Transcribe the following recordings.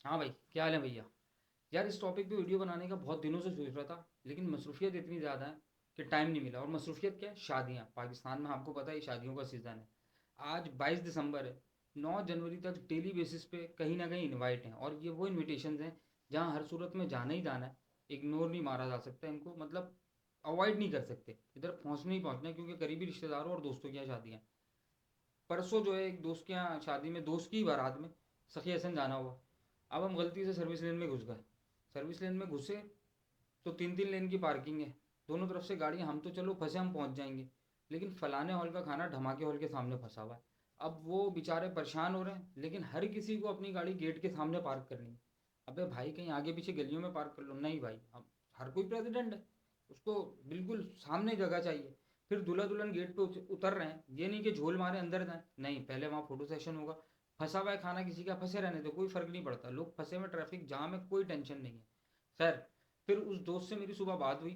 हाँ भाई, क्या हाल है भैया। यार इस टॉपिक पे वीडियो बनाने का बहुत दिनों से सोच रहा था, लेकिन मसरूफियत इतनी ज़्यादा है कि टाइम नहीं मिला। और मसरूफियत क्या है? शादियाँ। पाकिस्तान में आपको पता है शादियों का सीज़न है। आज 22 दिसंबर है। 9 जनवरी तक डेली बेसिस पे कहीं ना कहीं इनवाइट हैं, और ये वो इन्विटेशन हैं जहाँ हर सूरत में जाना ही जाना है। इग्नोर नहीं मारा जा सकता इनको, मतलब अवॉइड नहीं कर सकते। इधर पहुँचना ही पहुँचना है, क्योंकि करीबी रिश्तेदारों और दोस्तों की यहाँ शादियाँ हैं। परसों जो है एक दोस्त के यहाँ शादी में, दोस्त की ही बारात में सखी हसन जाना हुआ। अब हम गलती से सर्विस लेन में घुस गए। सर्विस लेन में घुसे तो 3 3 लेन की पार्किंग है, दोनों तरफ से गाड़ियाँ। हम तो चलो फंसे, हम पहुंच जाएंगे, लेकिन फलाने हॉल का खाना धमाके हॉल के सामने फंसा हुआ है। अब वो बेचारे परेशान हो रहे हैं, लेकिन हर किसी को अपनी गाड़ी गेट के सामने पार्क करनी है। अबे भाई, कहीं आगे पीछे गलियों में पार्क कर लो। नहीं भाई, अब हर कोई प्रेसिडेंट है, उसको बिल्कुल सामने जगह चाहिए। फिर दूल्हा दुल्हन गेट पे उतर रहे हैं, ये नहीं कि झोल मारे अंदर जाए, नहीं, पहले वहाँ फोटो सेशन होगा। फंसा हुआ है खाना किसी का, फंसे रहने दो, कोई फर्क नहीं पड़ता। लोग फंसे हुए, ट्रैफिक जाम है, कोई टेंशन नहीं है। खैर, फिर उस दोस्त से मेरी सुबह बात हुई,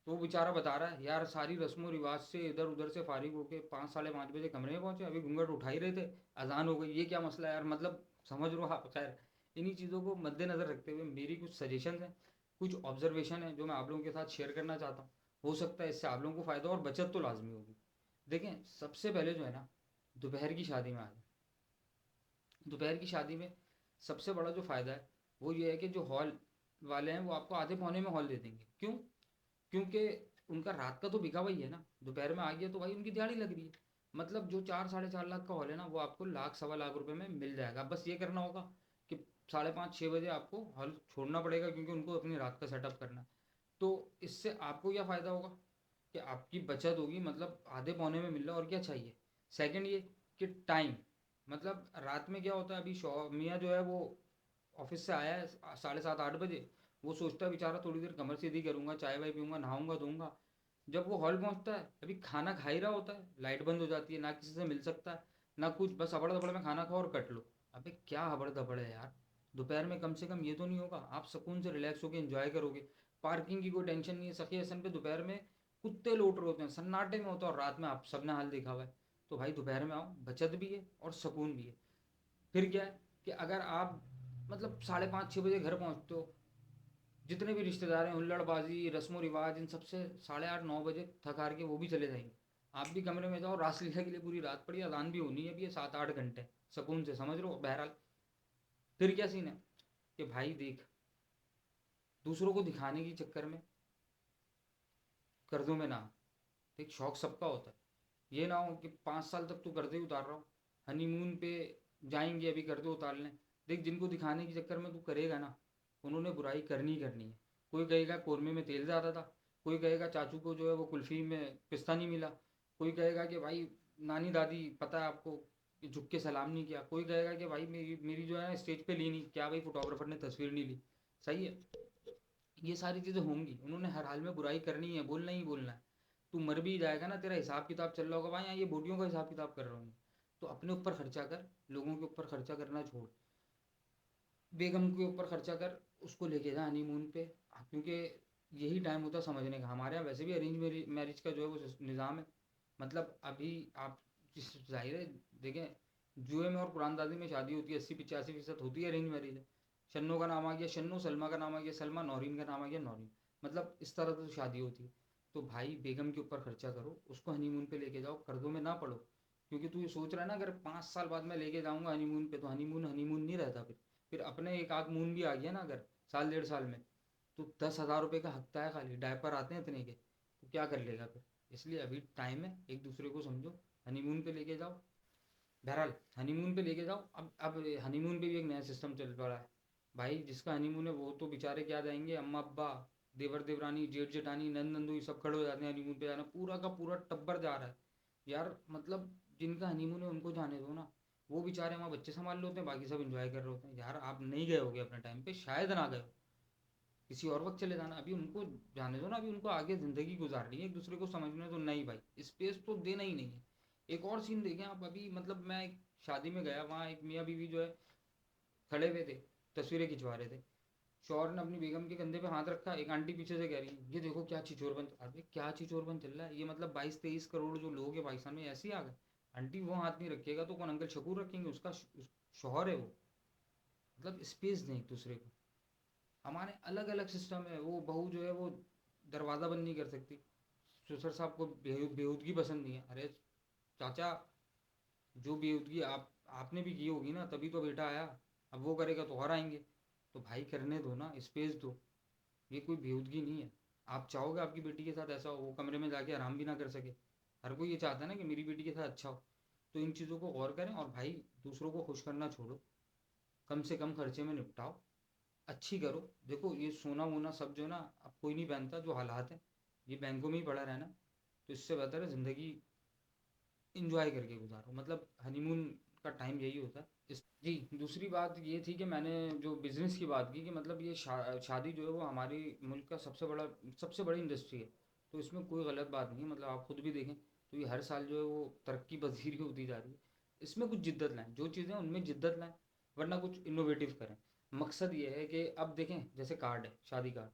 तो वो बेचारा बता रहा है, यार सारी रस्मों रिवाज से इधर उधर से फारिग होके 5 साढ़े 5 बजे कमरे में पहुंचे, अभी घूंघट उठा ही रहे थे, अजान हो गई। ये क्या मसला है यार, मतलब समझ लो आप। खैर, इन्हीं चीज़ों को मद्देनजर रखते हुए मेरी कुछ सजेशन हैं, कुछ ऑब्जर्वेशन है जो मैं आप लोगों के साथ शेयर करना चाहता हूँ। हो सकता है इससे आप लोगों को फ़ायदा और बचत तो लाजमी होगी। देखें, सबसे पहले जो है ना, दोपहर की शादी में आ जाए। दोपहर की शादी में सबसे बड़ा जो फ़ायदा है वो ये है कि जो हॉल वाले हैं वो आपको आधे पौने में हॉल दे देंगे। क्यों? क्योंकि उनका रात का तो बिका हुआ ही है ना, दोपहर में आ गया तो भाई उनकी दिहाड़ी लग रही है। मतलब जो 4 साढ़े 4 लाख का हॉल है ना, वो आपको लाख सवा लाख रुपए में मिल जाएगा। बस ये करना होगा कि 5:30 6 बजे आपको हॉल छोड़ना पड़ेगा, क्योंकि उनको अपनी रात का सेटअप करना है। तो इससे आपको क्या फ़ायदा होगा कि आपकी बचत होगी, मतलब आधे पौने में मिल रहा है, और क्या चाहिए। सेकंड ये कि टाइम, मतलब रात में क्या होता है, अभी शौ मियाँ जो है वो ऑफिस से आया है 7:30 8 बजे। वो सोचता है बेचारा थोड़ी देर कमर सीधी करूंगा, चाय वाय पीऊंगा, नहाऊंगा धोऊंगा। जब वो हॉल पहुंचता है, अभी खाना खा ही रहा होता है, लाइट बंद हो जाती है, ना किसी से मिल सकता है ना कुछ, बस हबड़ दबड़ में खाना खाओ और कट लो। अबे क्या हबड़ दबड़ है यार। दोपहर में कम से कम ये तो नहीं होगा, आप सुकून से रिलैक्स होकर एंजॉय करोगे। पार्किंग की कोई टेंशन नहीं है। सखी हसन पे दोपहर में कुत्ते लौट रहे होते हैं, सन्नाटे में होता है, और रात में आप सबने हाल देखा हुआ है। तो भाई दोपहर में आओ, बचत भी है और सुकून भी है। फिर क्या है कि अगर आप मतलब 5:30 6 बजे घर पहुंचते हो, जितने भी रिश्तेदार हैं, हुल्लड़बाजी, रस्मों रिवाज, इन सबसे 8:30 9 बजे थक हार के वो भी चले जाएंगे। आप भी कमरे में जाओ, रासलीला के लिए पूरी रात पड़ी, अजान भी होनी है अभी, ये 7 8 घंटे सुकून से, समझ लो। बहरहाल, फिर क्या सीन है कि भाई देख, दूसरों को दिखाने के चक्कर में कर्जों में ना, देख शौक सबका होता है। ये ना हो कि 5 साल तक तू कर्जे ही उतार रहा हो, हनीमून पे जाएंगे अभी कर्जे उतार लें। देख, जिनको दिखाने के चक्कर में तू करेगा ना, उन्होंने बुराई करनी ही करनी है। कोई कहेगा कौरमे में तेल ज़्यादा था, कोई कहेगा चाचू को जो है वो कुल्फ़ी में पिस्ता नहीं मिला, कोई कहेगा कि भाई नानी दादी पता है आपको कि झुक के सलाम नहीं किया, कोई कहेगा कि भाई मेरी मेरी जो है ना स्टेज पे ली नहीं, क्या भाई फोटोग्राफर ने तस्वीर नहीं ली। सही है, ये सारी चीज़ें होंगी, उन्होंने हर हाल में बुराई करनी है, बोलना ही बोलना है। तू मर भी जाएगा ना, तेरा हिसाब किताब चल रहा होगा भाई, यहाँ ये बोटियों का हिसाब किताब कर रहा हूँ। तो अपने ऊपर खर्चा कर, लोगों के ऊपर खर्चा करना छोड़। बेगम के ऊपर खर्चा कर, उसको लेके जा हनीमून पे। क्योंकि यही टाइम होता है समझने का। हमारे यहाँ वैसे भी अरेंज मैरिज का जो है वो निज़ाम है। मतलब अभी आप जिस जाहिर है, देखें, जुए में और कुरानदाजी में शादी होती है, 80 85% होती है अरेंज मैरिज है। शन्नो का नाम आ गया शन्नो, सलमा का नाम आ गया सलमा, नौरीन का नाम आ गया नौरीन। मतलब इस तरह से तो शादी होती है। तो भाई बेगम के ऊपर खर्चा करो, उसको हनीमून पे लेके जाओ, कर्जों में ना पड़ो। क्योंकि तू ये सोच रहा है ना, अगर 5 साल बाद मैं लेके जाऊंगा हनीमून पे, तो हनीमून हनीमून नहीं रहता। फिर अपने एक आध मून भी आ गया ना अगर साल 1.5 साल में, तो 10,000 रुपये का हकता है, खाली डायपर आते हैं इतने के, तो क्या कर लेगा फिर। इसलिए अभी टाइम है, एक दूसरे को समझो, हनीमून पे लेके जाओ। बहरहाल, हनीमून पे लेके जाओ। अब हनीमून पे भी एक नया सिस्टम चल पड़ा है। भाई जिसका हनीमून है वो तो बेचारे क्या जाएंगे, अम्मा अब्बा, देवर देवरानी, जेठ जेठानी, नंद नंदू, ये सब खड़े हो जाते हैं हनीमून पे जाना, पूरा का पूरा टब्बर जा रहा है। यार मतलब जिनका हनीमून है उनको जाने दो ना, वो बेचारे वहाँ बच्चे संभाल रहे होते हैं, बाकी सब इंजॉय कर रहे होते हैं। यार आप नहीं गए होगे अपने टाइम पे, शायद ना गए हो, किसी और वक्त चले जाना, अभी उनको जाने दो ना, अभी उनको आगे ज़िंदगी गुजारनी है, एक दूसरे को समझने दो। नहीं भाई, स्पेस तो देना ही नहीं है। एक और सीन देखें आप, अभी मतलब मैं एक शादी में गया, वहाँ एक मियाँ बीवी जो है खड़े हुए थे, तस्वीरें खिंचवा रहे थे। शौहर ने अपनी बेगम के कंधे पे हाथ रखा, एक आंटी पीछे से कह रही है, ये देखो क्या चिचोरबन, अरे क्या चिचोरबन चल रहा है ये, मतलब 22 23 करोड़ जो लोग हैं पाकिस्तान में, ऐसे ही आ गए। आंटी वो हाथ नहीं रखिएगा तो कौन, अंकल शकूर रखेंगे, उसका शौहर है वो। मतलब स्पेस दें एक दूसरे को। हमारे अलग अलग सिस्टम है। वो बहू जो है वो दरवाज़ा बंद नहीं कर सकती, ससुर साहब को बेहूदगी पसंद नहीं है। अरे चाचा, जो बेहूदगी आपने भी की होगी ना, तभी तो बेटा आया। अब वो करेगा तो और आएंगे। तो भाई करने दो ना, स्पेस दो। ये कोई बेहूदगी नहीं है। आप चाहोगे आपकी बेटी के साथ ऐसा हो, वो कमरे में जाके आराम भी ना कर सके? हर कोई ये चाहता है ना कि मेरी बेटी के साथ अच्छा हो। तो इन चीज़ों को गौर करें और भाई दूसरों को खुश करना छोड़ो, कम से कम खर्चे में निपटाओ, अच्छी करो। देखो ये सोना वोना सब जो है ना, अब कोई नहीं पहनता, जो हालात है ये बैंकों में ही पड़ा रहना। तो इससे बेहतर है ज़िंदगी इंजॉय करके गुजारो। मतलब हनीमून का टाइम यही होता है। जी, दूसरी बात ये थी कि मैंने जो बिज़नेस की बात की कि मतलब ये शादी जो है वो हमारी मुल्क का सबसे बड़ी इंडस्ट्री है। तो इसमें कोई गलत बात नहीं है। मतलब आप खुद भी देखें तो ये हर साल जो है वो तरक्की पजीर ही होती जा रही है। इसमें कुछ जिद्दत लाएं, जो चीज़ें उनमें जिद्दत लाएं, वरना कुछ इनोवेटिव करें। मकसद ये है कि अब देखें जैसे कार्ड है, शादी कार्ड,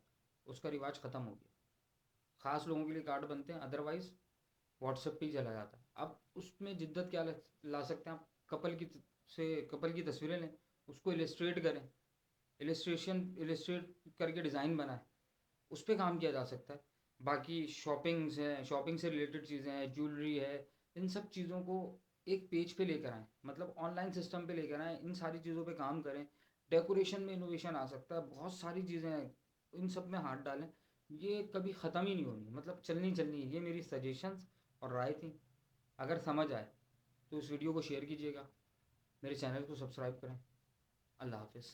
उसका रिवाज ख़त्म हो गया। ख़ास लोगों के लिए कार्ड बनते हैं, अदरवाइज़ व्हाट्सएप पे ही चला जाता है। अब उसमें जिद्दत क्या ला सकते हैं आप? कपल की तस्वीरें लें, उसको इलस्ट्रेट करें, इलस्ट्रेट करके डिज़ाइन बनाएं, उस पर काम किया जा सकता है। बाकी शॉपिंग से रिलेटेड चीज़ें हैं, ज्वेलरी है, इन सब चीज़ों को एक पेज पे लेकर आएँ, मतलब ऑनलाइन सिस्टम पे लेकर आएँ, इन सारी चीज़ों पे काम करें। डेकोरेशन में इनोवेशन आ सकता है, बहुत सारी चीज़ें हैं, इन सब में हाथ डालें। ये कभी ख़त्म ही नहीं होनी, मतलब चलनी चलनी है। ये मेरी सजेशंस और राय थी। अगर समझ आए तो इस वीडियो को शेयर कीजिएगा, मेरे चैनल को सब्सक्राइब करें। अल्लाह हाफिज़।